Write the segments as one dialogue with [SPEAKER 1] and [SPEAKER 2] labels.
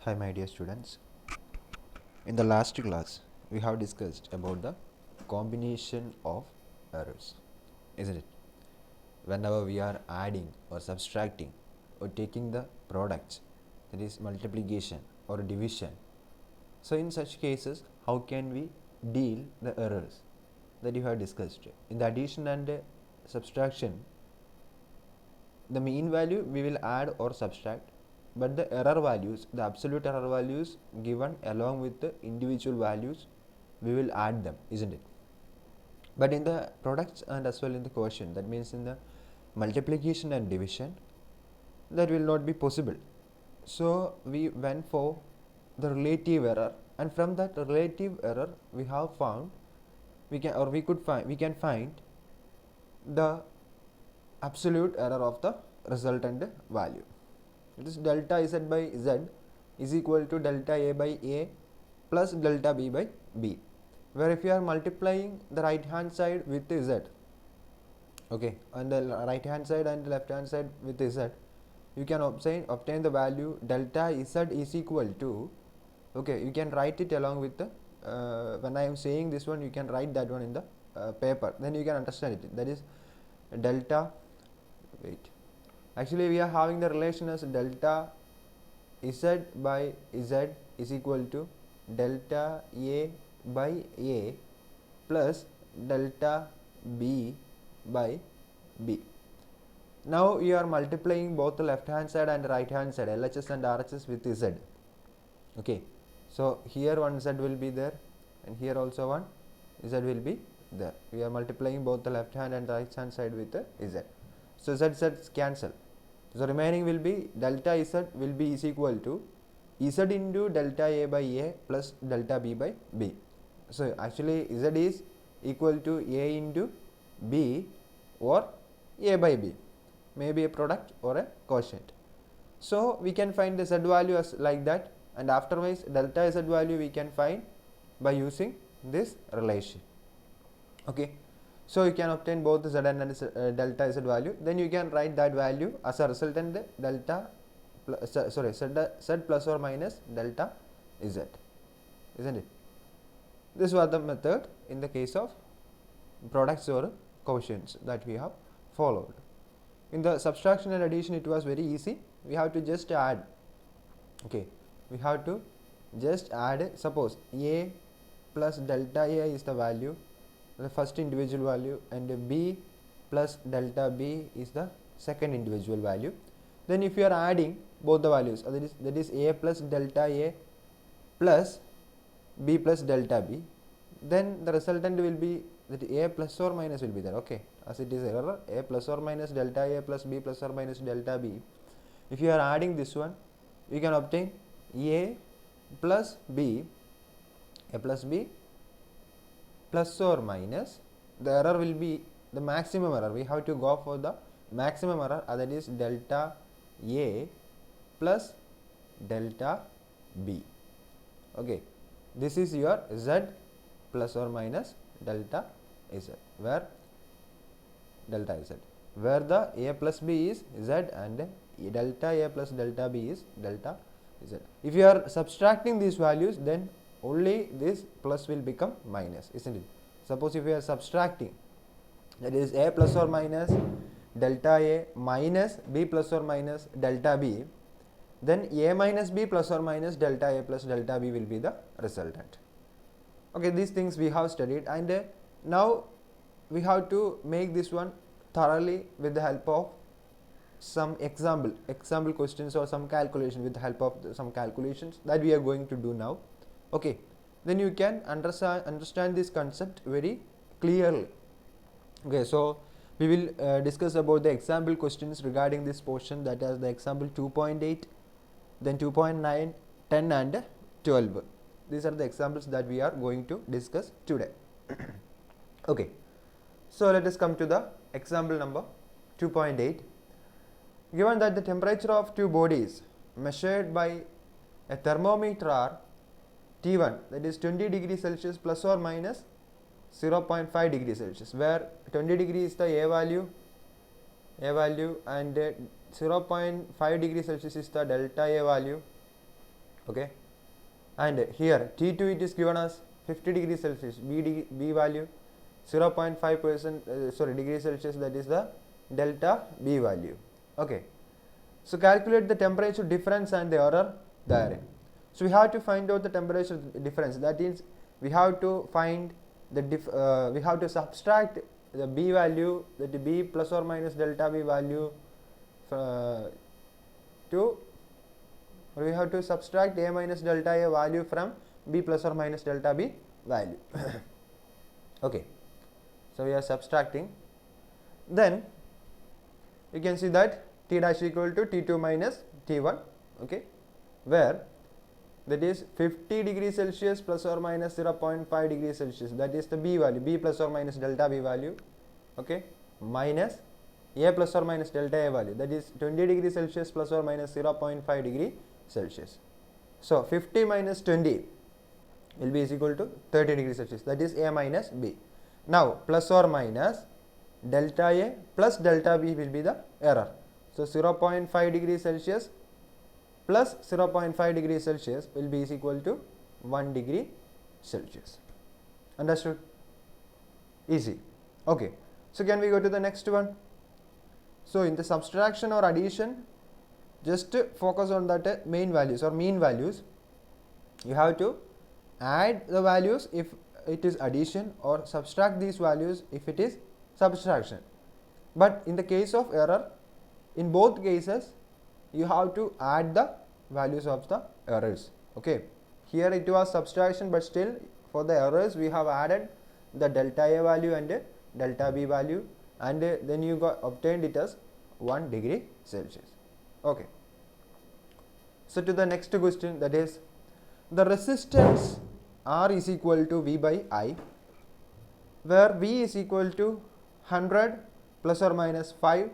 [SPEAKER 1] Hi my dear students. In the last class, we have discussed about the combination of errors, isn't it? Whenever we are adding or subtracting or taking the products, that is multiplication or division. So in such cases, how can we deal the errors that you have discussed? In the addition and subtraction, the mean value we will add or subtract, but the error values, the absolute error values given along with the individual values, we will add them, isn't it? But in the products and as well in the quotient, that means in the multiplication and division, that will not be possible. So we went for the relative error, and from that relative error we have found, we can find the absolute error of the resultant value. This delta z by z is equal to delta a by a plus delta b by b, where if you are multiplying the right hand side with z, okay, on the right hand side and left hand side with z, you can obtain the value delta z is equal to, okay, you can write it along with the when I am saying this one, you can write that one in the paper, then you can understand it. That is delta, wait, actually we are having the relation as delta z by z is equal to delta a by a plus delta b by b. Now you are multiplying both the left hand side and right hand side, LHS and RHS with z. Okay, so here one z will be there and here also one z will be there. We are multiplying both the left hand and right hand side with z. So z cancel. So remaining will be delta z will be is equal to z into delta a by a plus delta b by b. So actually z is equal to a into b or a by b, maybe a product or a quotient. So we can find the z value as like that, and afterwards delta z value we can find by using this relation. Okay, so you can obtain both the z and delta z value, then you can write that value as a resultant delta z plus or minus delta z, isn't it? This was the method in the case of products or quotients that we have followed. In the subtraction and addition, it was very easy. We have to just add. Okay, we have to just add. Suppose a plus delta a is the value, the first individual value, and b plus delta b is the second individual value. Then if you are adding both the values, that is a plus delta a plus b plus delta b, then the resultant will be that a plus or minus will be there. Okay, as it is error, a plus or minus delta a plus b plus or minus delta b. If you are adding this one, you can obtain a plus b, a plus b plus or minus, the error will be the maximum error. We have to go for the maximum error, that is delta a plus delta b. Okay, this is your z plus or minus delta z, where delta z, where the a plus b is z and delta a plus delta b is delta z. If you are subtracting these values, then only this plus will become minus, isn't it? Suppose if you are subtracting, that is a plus or minus delta a minus b plus or minus delta b, then a minus b plus or minus delta a plus delta b will be the resultant. Okay, these things we have studied, and now we have to make this one thoroughly with the help of some example questions or some calculation, with the help of some calculations that we are going to do now. Okay, then you can understand this concept very clearly. Okay, so we will discuss about the example questions regarding this portion, that is the example 2.8, then 2.9, 10 and 12. These are the examples that we are going to discuss today. Okay, so let us come to the example number 2.8. Given that the temperature of two bodies measured by a thermometer are T1, that is 20 degrees Celsius plus or minus 0.5 degrees Celsius, where 20 degrees is the a value, and 0.5 degrees Celsius is the delta a value. Okay, and here T2 it is given as 50 degrees Celsius, B value 0.5% degrees Celsius, that is the delta B value. Okay, so calculate the temperature difference and the error therein. So we have to find out the temperature difference. That is, we have to find the we have to subtract the B value, that B plus or minus delta B value we have to subtract A minus delta A value from B plus or minus delta B value. Okay, so we are subtracting. Then you can see that T dash equal to T2 minus T1, okay, where that is 50 degrees Celsius plus or minus 0.5 degrees Celsius, that is the B value, B plus or minus delta B value, okay, minus A plus or minus delta A value, that is 20 degrees Celsius plus or minus 0.5 degree Celsius. So 50 minus 20 will be is equal to 30 degrees Celsius, that is A minus B. Now plus or minus delta A plus delta B will be the error. So 0.5 degrees Celsius plus 0.5 degrees Celsius will be is equal to 1 degree Celsius. Understood? Easy. Okay, so can we go to the next one? So in the subtraction or addition, just focus on that main values or mean values. You have to add the values if it is addition, or subtract these values if it is subtraction. But in the case of error, in both cases you have to add the values of the errors. Okay, here it was subtraction, but still for the errors we have added the delta A value and delta B value, and then you got obtained it as 1 degree Celsius. Okay, so to the next question, that is the resistance R is equal to V by I, where V is equal to 100 plus or minus 5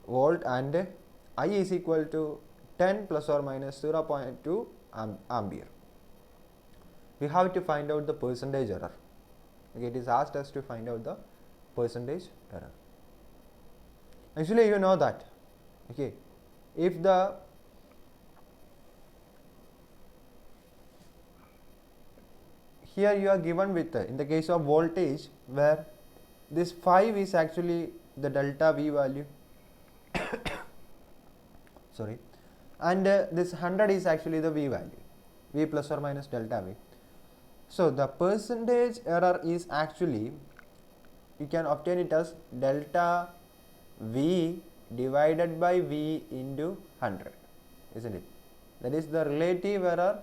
[SPEAKER 1] volt and I is equal to 10 plus or minus 0.2 ampere. We have to find out the percentage error. Okay, it is asked us to find out the percentage error. Actually, you know that, okay, if the here you are given with in the case of voltage, where this 5 is actually the delta V value sorry, and this 100 is actually the V value, V plus or minus delta V. So the percentage error is actually, you can obtain it as delta V divided by V into 100, isn't it? That is the relative error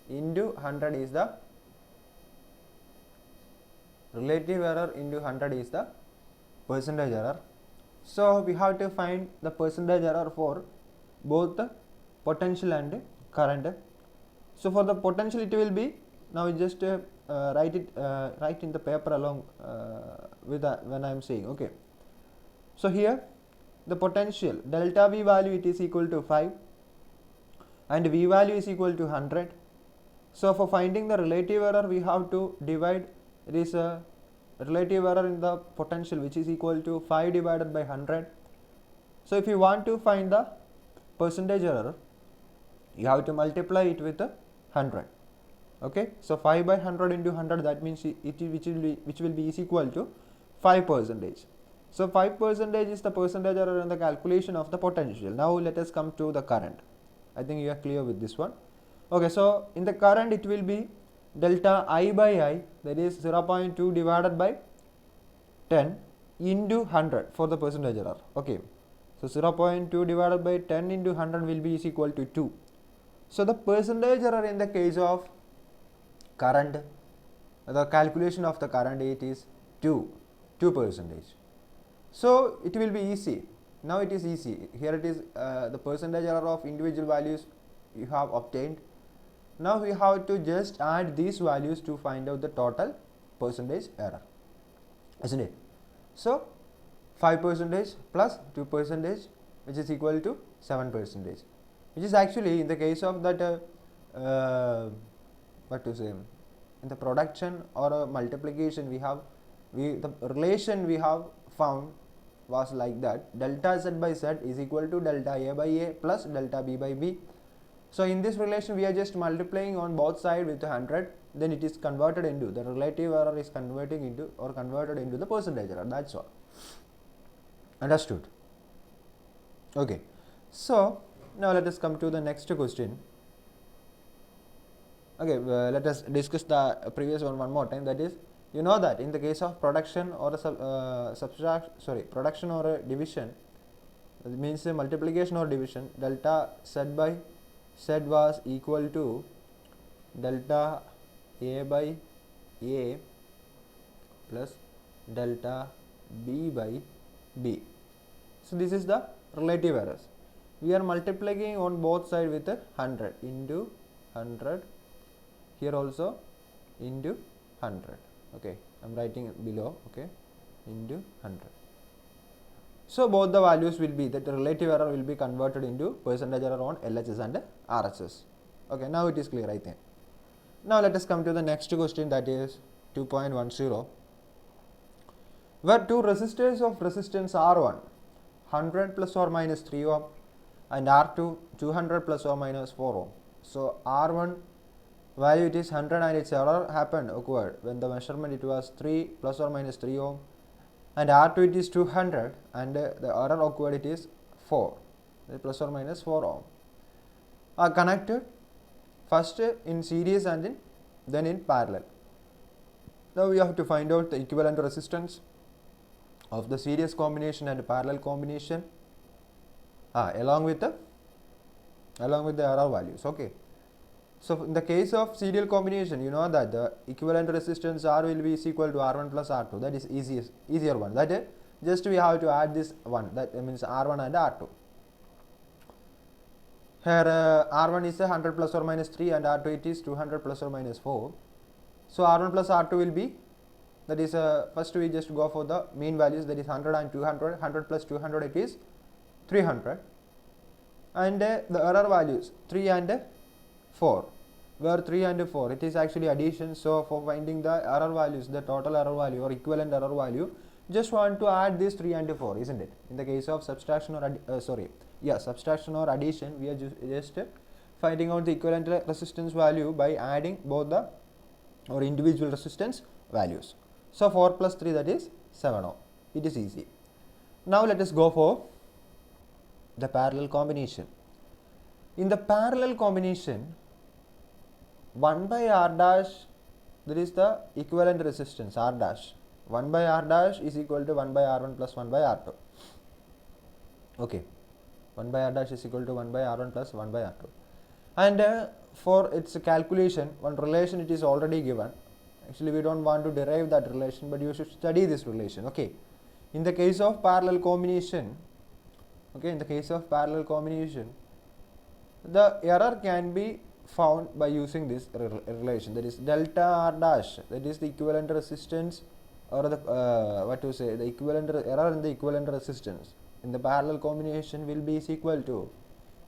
[SPEAKER 1] into 100 is the relative error into 100 is the percentage error. So we have to find the percentage error for both the potential and current. So for the potential it will be, now we just write in the paper along with when I am saying. Okay, so here the potential delta V value, it is equal to 5 and V value is equal to 100. So for finding the relative error, we have to divide, it is a relative error in the potential, which is equal to 5 divided by 100. So if you want to find the percentage error, you have to multiply it with 100. Okay, so 5 by 100 into 100, that means which will be is equal to 5%. So 5% is the percentage error in the calculation of the potential. Now let us come to the current. I think you are clear with this one. Okay, so in the current it will be delta I by I, that is 0.2 divided by 10 into 100 for the percentage error. Okay, so 0.2 divided by 10 into 100 will be is equal to 2. So the percentage error in the case of current, the calculation of the current, it is 2%. So it will be easy. Now it is easy. Here it is the percentage error of individual values you have obtained. Now we have to just add these values to find out the total percentage error, isn't it? So 5% plus 2%, which is equal to 7%, which is actually in the case of that what to say, in the production or multiplication, the relation we have found was like that: delta Z by Z is equal to delta A by A plus delta B by B. So in this relation we are just multiplying on both sides with 100, then it is converted into, the relative error is converting into or converted into the percentage error. That's all. Understood? Okay. So now let us come to the next question. Okay, let us discuss the previous one more time. That is, you know that in the case of production or a production or a division, it means a multiplication or division, delta z by z was equal to delta a by a plus delta b by b. So this is the relative errors. We are multiplying on both sides with 100 into 100, here also into 100. Okay, I am writing below. Okay, into 100. So both the values will be, that the relative error will be converted into percentage error on LHS and RHS. Okay, now it is clear, I think. Now let us come to the next question, that is 2.10, where two resistors of resistance R1 100 plus or minus 3 ohm and R2 200 plus or minus 4 ohm. So R1 value it is 100 and its error occurred when the measurement it was 3 plus or minus 3 ohm, and R2 it is 200 and the error occurred it is 4 plus or minus 4 ohm, are connected first in series and then in parallel. Now we have to find out the equivalent resistance of the series combination and parallel combination along with the error values. Okay. So in the case of serial combination, you know that the equivalent resistance R will be equal to R1 plus R2. That is easier one. That is, just we have to add this one. That means R1 and R2. Here R1 is 100 plus or minus 3 and R2 it is 200 plus or minus 4. So R1 plus R2 will be, that is first we just go for the mean values, that is 100 and 200. 100 plus 200 it is 300. And the error values 3 and 4, where 3 and 4 it is actually addition. So for finding the error values, the total error value or equivalent error value, just want to add this 3 and 4, isn't it? In the case of subtraction or subtraction or addition, we are just finding out the equivalent resistance value by adding both the or individual resistance values. So 4 plus 3, that is 7 ohm. It is easy. Now let us go for the parallel combination. In the parallel combination, 1 by R dash, that is the equivalent resistance R dash. 1 by R dash is equal to 1 by R1 plus 1 by R2. Okay, 1 by R dash is equal to 1 by R1 plus 1 by R2. And for its calculation, one relation it is already given. Actually, we don't want to derive that relation, but you should study this relation. Okay, in the case of parallel combination, the error can be found by using this relation, that is delta R dash, that is the equivalent resistance or the the equivalent error in the equivalent resistance in the parallel combination will be equal to,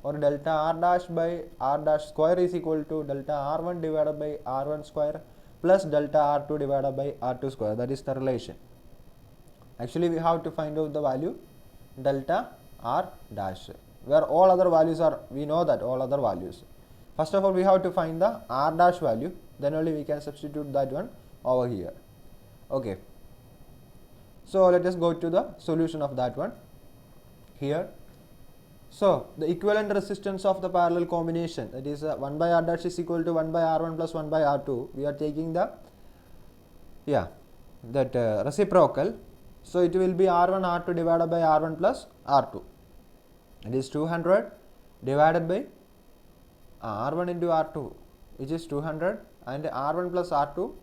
[SPEAKER 1] or delta R dash by R dash square is equal to delta R1 divided by R1 square plus delta R2 divided by R2 square. That is the relation. Actually, we have to find out the value delta R dash, where all other values are, we know that all other values. First of all, we have to find the R dash value, then only we can substitute that one over here. Okay. So let us go to the solution of that one here. So the equivalent resistance of the parallel combination, that is 1 by R dash is equal to 1 by R1 plus 1 by R2. We are taking the reciprocal. So it will be R1 R2 divided by R1 plus R2. It is 200 divided by R1 into R2, which is 200, and R1 plus R2.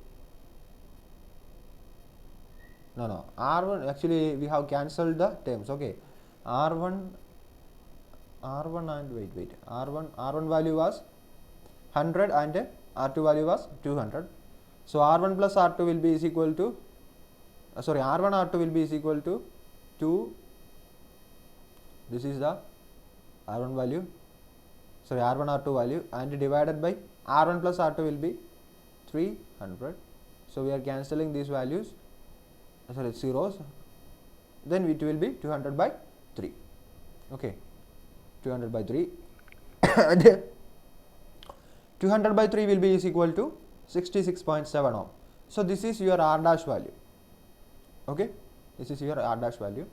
[SPEAKER 1] No, R1, actually we have cancelled the terms. Okay, R1 and R1 value was 100 and R2 value was 200. So R1 plus R2 will be equal to R1 R2 will be equal to 2. This is the R1 value, R1 R2 value, and divided by R1 plus R2 will be 300. So we are cancelling these values, zeros, then it will be 200 by 3. Okay, 200 by 3 and 200 by 3 will be is equal to 66.7 ohm. So this is your R dash value. Okay, this is your R dash value,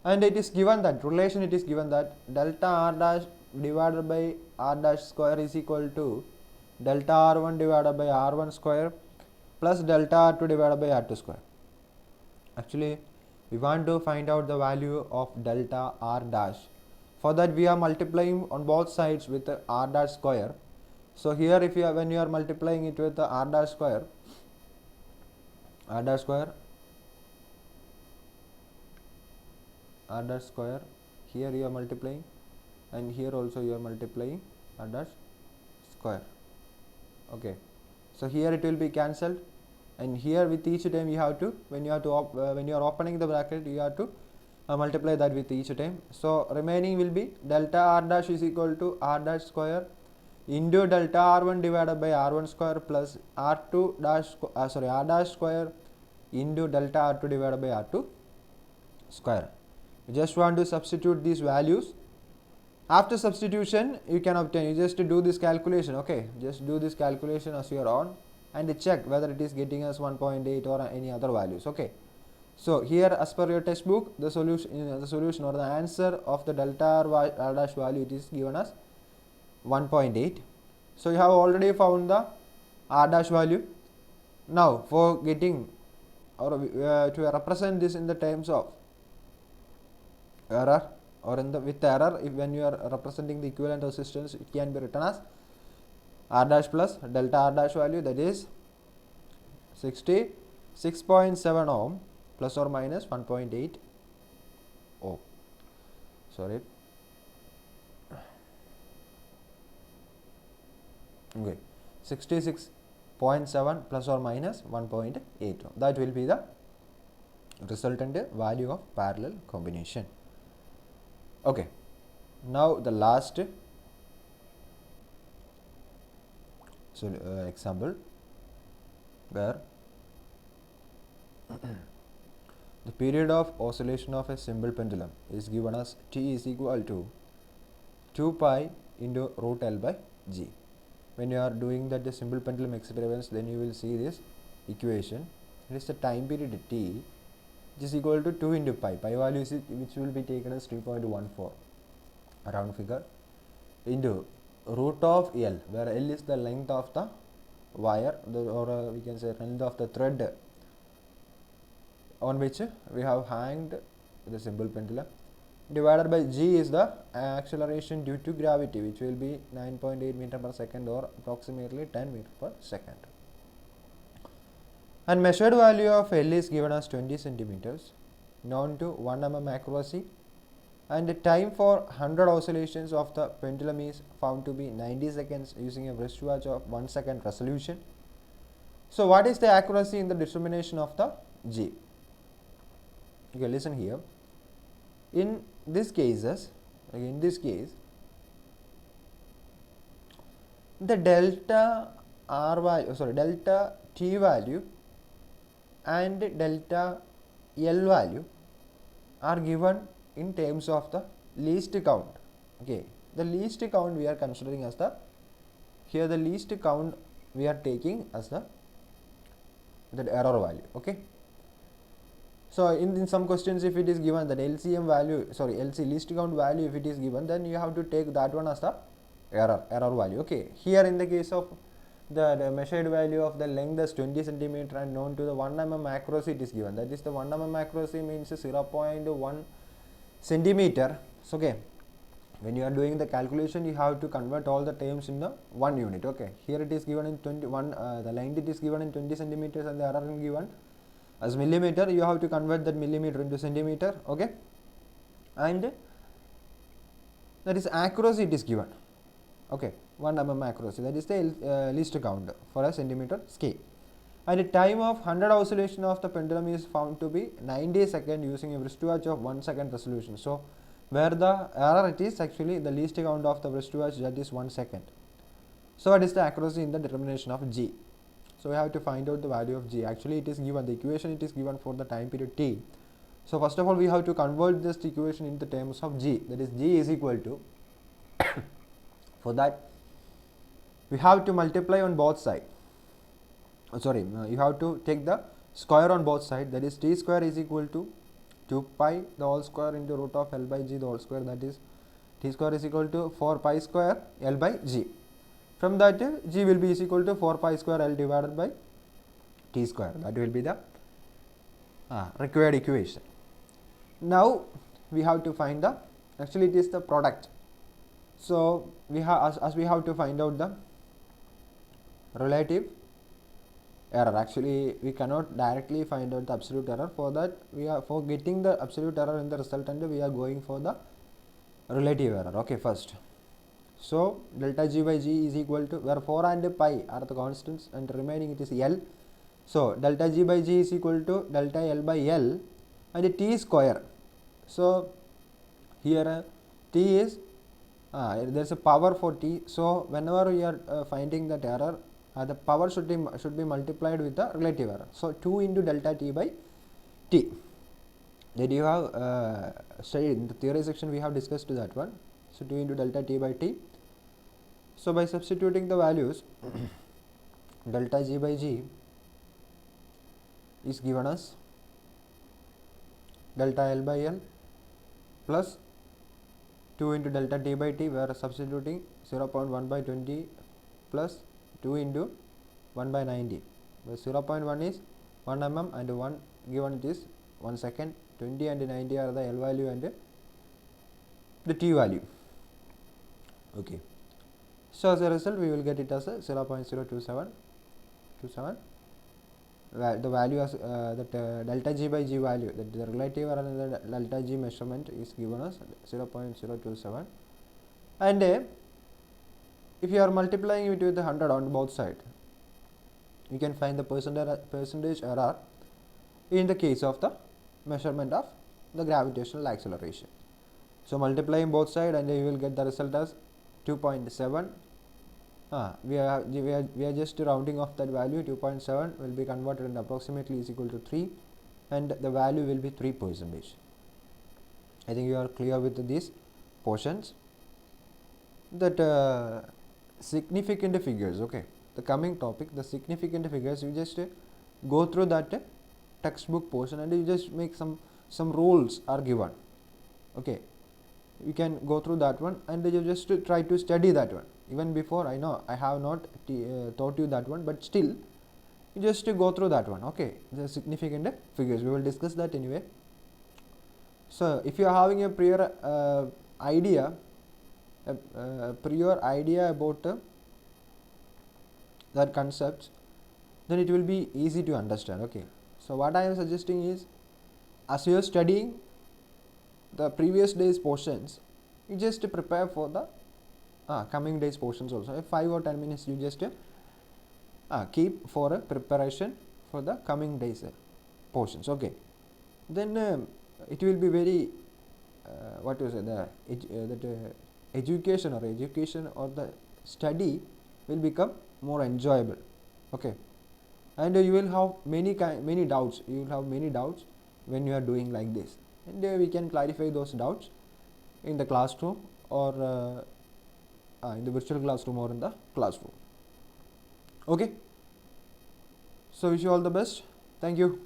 [SPEAKER 1] and it is given that relation, it is given that delta R dash divided by R dash square is equal to delta R1 divided by R1 square plus delta R2 divided by R2 square. Actually, we want to find out the value of delta R dash. For that, we are multiplying on both sides with the R dash square. So here, if you are, when you are multiplying it with the R dash square, R dash square, here you are multiplying, and here also you are multiplying R dash square. Okay, so here it will be cancelled, and here with each time you have to, when you are opening the bracket, you have to multiply that with each time. So remaining will be delta R dash is equal to R dash square into delta R1 divided by R1 square plus R2 dash R dash square into delta R2 divided by R2 square. You just want to substitute these values. After substitution, you can obtain, you just do this calculation. Okay, just do this calculation as you are on, and check whether it is getting us 1.8 or any other values. Okay, so here as per your textbook, the solution or the answer of the delta R dash value, it is given as 1.8. So you have already found the R dash value. Now for getting or to represent this in the terms of error, or in the with error, if when you are representing the equivalent resistance, it can be written as R dash plus delta R dash value, that is 66.7 ohm plus or minus 1.8 ohm. Sorry. Okay, 66.7 plus or minus 1.8 ohm. That will be the resultant value of parallel combination. Okay, now the last example, where the period of oscillation of a simple pendulum is given as t is equal to 2 pi into root L by G. When you are doing that the simple pendulum experiments, then you will see this equation. It is the time period t, which is equal to 2 into pi. Pi value is which will be taken as 3.14, a round figure, into root of L, where L is the length of the wire, or we can say length of the thread on which we have hanged the simple pendulum, divided by G is the acceleration due to gravity, which will be 9.8 meter per second, or approximately 10 meter per second. And measured value of L is given as 20 centimeters, known to 1 mm accuracy, and the time for 100 oscillations of the pendulum is found to be 90 seconds using a wristwatch of 1 second resolution. So what is the accuracy in the determination of the G? Okay, listen here. In this case, the delta T value and delta L value are given in terms of the least count. Okay, the least count we are considering as the, here the least count we are taking as the error value. Okay, so in some questions, if it is given that LC least count value, if it is given, then you have to take that one as the error value. Okay, here in the case of the measured value of the length as 20 centimeter and known to the 1 mm accuracy, it is given, that is the 1 mm accuracy means 0.1 centimeter. So okay, when you are doing the calculation, you have to convert all the terms in the 1 unit. Okay, here it is given in 21, the length it is given in 20 centimeters and the error is given as millimeter. You have to convert that millimeter into centimeter. Okay, and that is accuracy it is given. Okay, 1 mm accuracy, that is the least count for a centimeter scale, and the time of 100 oscillation of the pendulum is found to be 90 seconds using a wristwatch of 1 second resolution. So where the error it is actually the least count of the wristwatch, that is 1 second. So what is the accuracy in the determination of G? So we have to find out the value of G. Actually it is given, the equation it is given for the time period T. So first of all we have to convert this equation into terms of G, that is G is equal to for that we have to multiply on both sides. You have to take the square on both sides, that is t square is equal to 2 pi the whole square into root of L by G the whole square, that is t square is equal to 4 pi square L by G. From that G will be is equal to 4 pi square L divided by t square, that will be the required equation. Now we have to find the, actually it is the product. So we have, as we have to find out the relative error. Actually we cannot directly find out the absolute error. For that we are, for getting the absolute error in the resultant, we are going for the relative error. Okay, first, so delta G by G is equal to, where 4 and pi are the constants and remaining it is L. So delta G by G is equal to delta L by L and t square. So here t is there is a power for t. So whenever you are finding that error, the power should be multiplied with the relative error. So 2 into delta t by t. That you have studied in the theory section, we have discussed that one. So 2 into delta t by t. So by substituting the values, delta G by G is given as delta L by L plus 2 into delta t by t, we are substituting 0.1 by 20 plus 2 into 1 by 90. The 0.1 is 1 mm and 1 given it is 1 second. 20 and 90 are the L value and the t value. Okay. So as a result, we will get it as a 0.027. The value as delta G by G value, that the relative error in the delta G measurement is given as 0.027, and if you are multiplying it with 100 on both sides, you can find the percentage error in the case of the measurement of the gravitational acceleration. So multiplying both sides and you will get the result as 2.7. We are just rounding off that value. 2.7 will be converted into approximately is equal to 3 and the value will be 3%. I think you are clear with these portions. That significant figures, okay, the coming topic, the significant figures, you just go through that textbook portion and you just make some rules are given. Okay, you can go through that one and you just try to study that one. Even before, I know I have not taught you that one, but still you just go through that one. Okay, the significant figures, we will discuss that anyway. So if you are having a prior idea about that concepts, then it will be easy to understand. Okay, so what I am suggesting is, as you are studying the previous day's portions, you just prepare for the coming days portions also. 5 or 10 minutes you just keep for a preparation for the coming days portions. Okay, then it will be very what to say, the education or the study will become more enjoyable. Okay, and you will have many doubts. You will have many doubts when you are doing like this, and we can clarify those doubts in the classroom or in the virtual classroom or in the classroom. Okay, so wish you all the best. Thank you.